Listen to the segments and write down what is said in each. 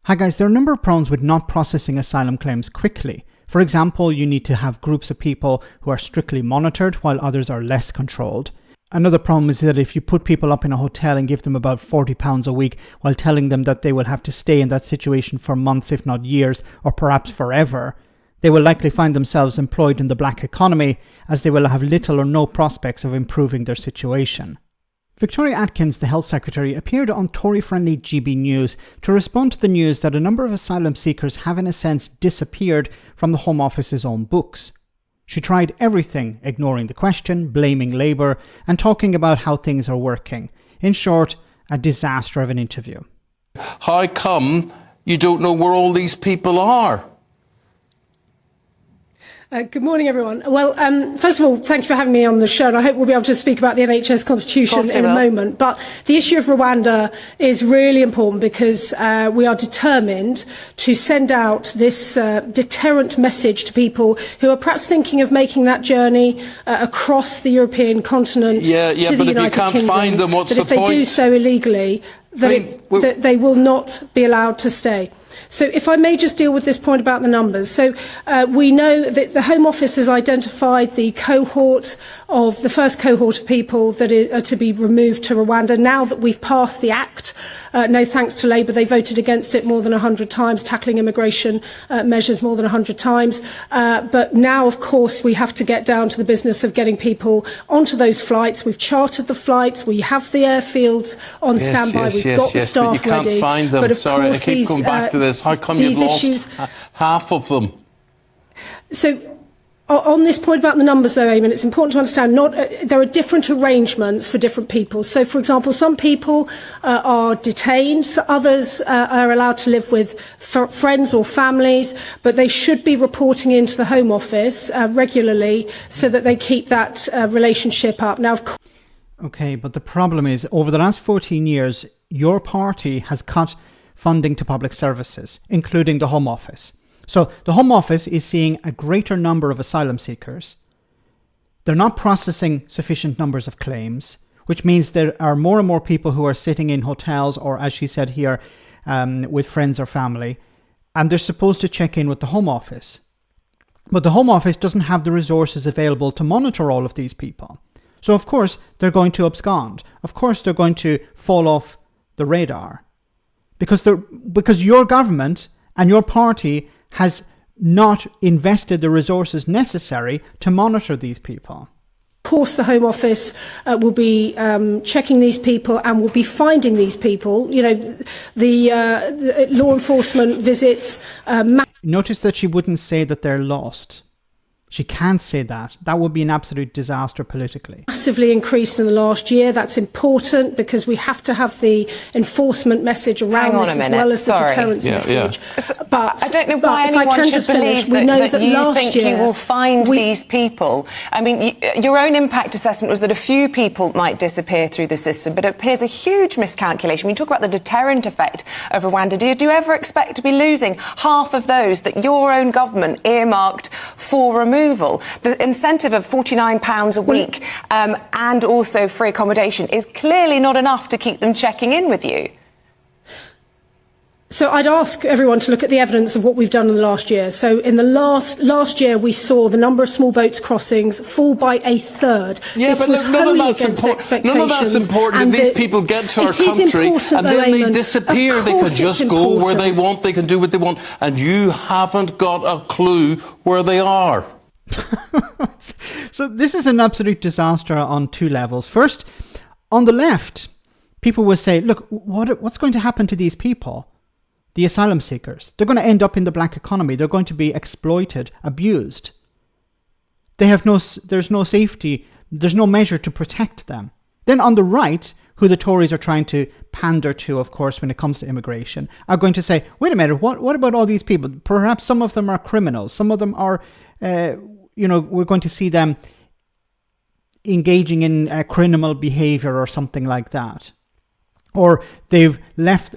Hi guys, there are a number of problems with not processing asylum claims quickly. For example, you need to have groups of people who are strictly monitored while others are less controlled. Another problem is that if you put people up in a hotel and give them about £40 a week while telling them that they will have to stay in that situation for months, if not years, or perhaps forever, they will likely find themselves employed in the black economy, as they will have little or no prospects of improving their situation. Victoria Atkins, the Health Secretary, appeared on Tory-friendly GB News to respond to the news that a number of asylum seekers have in a sense disappeared from the Home Office's own books. She tried everything, ignoring the question, blaming Labour, and talking about how things are working. In short, a disaster of an interview. How come you don't know where all these people are? Good morning, everyone. Well, first of all, thank you for having me on the show, and I hope we'll be able to speak about the NHS Constitution in a moment. But the issue of Rwanda is really important because we are determined to send out this deterrent message to people who are perhaps thinking of making that journey across the European continent to the United Kingdom. But if you can't find them, what's the point? That if they do so illegally, that they will not be allowed to stay. So if I may just deal with this point about the numbers. So we know that the Home Office has identified the first cohort of people that are to be removed to Rwanda. Now that we've passed the Act, no thanks to Labour, they voted against it more than 100 times, tackling immigration measures more than 100 times. But now, of course, we have to get down to the business of getting people onto those flights. We've chartered the flights. We have the airfields on standby. We've got the staff ready. But you can't find them. Sorry, I keep going back to this. How come you've lost half of them? So, on this point about the numbers, though, Eamonn, it's important to understand there are different arrangements for different people. So, for example, some people are detained, so others are allowed to live with friends or families, but they should be reporting into the Home Office regularly so that they keep that relationship up. Now, of course. Okay, but the problem is, over the last 14 years, your party has cut funding to public services, including the Home Office. So the Home Office is seeing a greater number of asylum seekers. They're not processing sufficient numbers of claims, which means there are more and more people who are sitting in hotels or, as she said here, with friends or family, and they're supposed to check in with the Home Office. But the Home Office doesn't have the resources available to monitor all of these people. So of course they're going to abscond. Of course they're going to fall off the radar. Because your government and your party has not invested the resources necessary to monitor these people. Of course, the Home Office will be checking these people and will be finding these people. You know, the law enforcement visits. Notice that she wouldn't say that they're lost. She can't say that. That would be an absolute disaster politically. Massively increased in the last year. That's important because we have to have the enforcement message around this as well as the deterrence message. But I don't know why anyone should believe that you think you will find these people. I mean, your own impact assessment was that a few people might disappear through the system, but it appears a huge miscalculation. When you talk about the deterrent effect of Rwanda, do you ever expect to be losing half of those that your own government earmarked for removal? The incentive of £49 a week and also free accommodation is clearly not enough to keep them checking in with you. So I'd ask everyone to look at the evidence of what we've done in the last year. So in the last year, we saw the number of small boats crossings fall by a third. Yeah, this but was none of that's important if these people get to our country and then they disappear. They could just go where they want, they can do what they want, and you haven't got a clue where they are. So this is an absolute disaster on two levels. First, on the left, people will say, look, what's going to happen to these people? The asylum seekers. They're going to end up in the black economy. They're going to be exploited, abused. There's no safety. There's no measure to protect them. Then on the right, who the Tories are trying to pander to, of course, when it comes to immigration, are going to say, wait a minute, what about all these people? Perhaps some of them are criminals. Some of them are, we're going to see them engaging in criminal behavior or something like that. Or they've left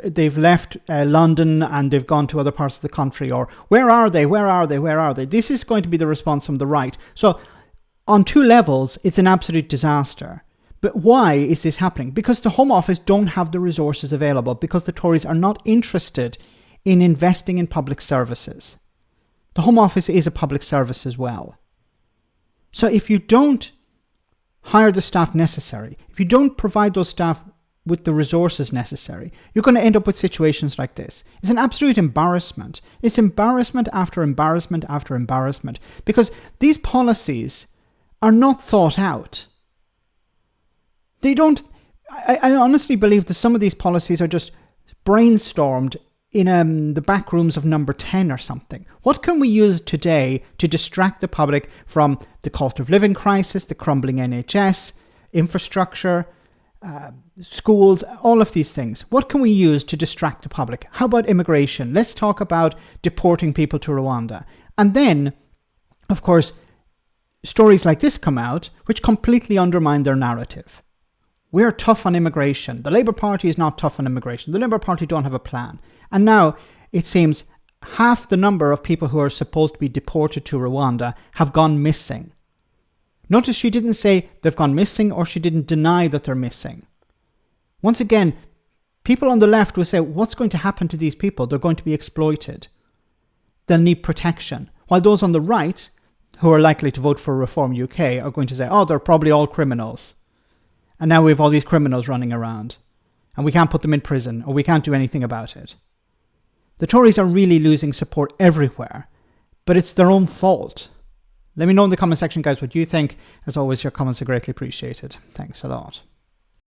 London and they've gone to other parts of the country. Or where are they? Where are they? Where are they? This is going to be the response from the right. So on two levels, it's an absolute disaster. But why is this happening? Because the Home Office don't have the resources available, because the Tories are not interested in investing in public services. The Home Office is a public service as well. So if you don't hire the staff necessary, if you don't provide those staff with the resources necessary, you're going to end up with situations like this. It's an absolute embarrassment. It's embarrassment after embarrassment after embarrassment, because these policies are not thought out. They don't. I honestly believe that some of these policies are just brainstormed in the back rooms of number 10 or something. What can we use today to distract the public from the cost of living crisis, the crumbling NHS, infrastructure, schools, all of these things? What can we use to distract the public? How about immigration? Let's talk about deporting people to Rwanda. And then, of course, stories like this come out which completely undermine their narrative. We're tough on immigration. The Labour Party is not tough on immigration. The Labour Party don't have a plan. And now it seems half the number of people who are supposed to be deported to Rwanda have gone missing. Notice she didn't say they've gone missing, or she didn't deny that they're missing. Once again, people on the left will say, what's going to happen to these people? They're going to be exploited. They'll need protection. While those on the right, who are likely to vote for Reform UK, are going to say, oh, they're probably all criminals. And now we have all these criminals running around, and we can't put them in prison, or we can't do anything about it. The Tories are really losing support everywhere, but it's their own fault. Let me know in the comment section, guys, what you think. As always, your comments are greatly appreciated. Thanks a lot.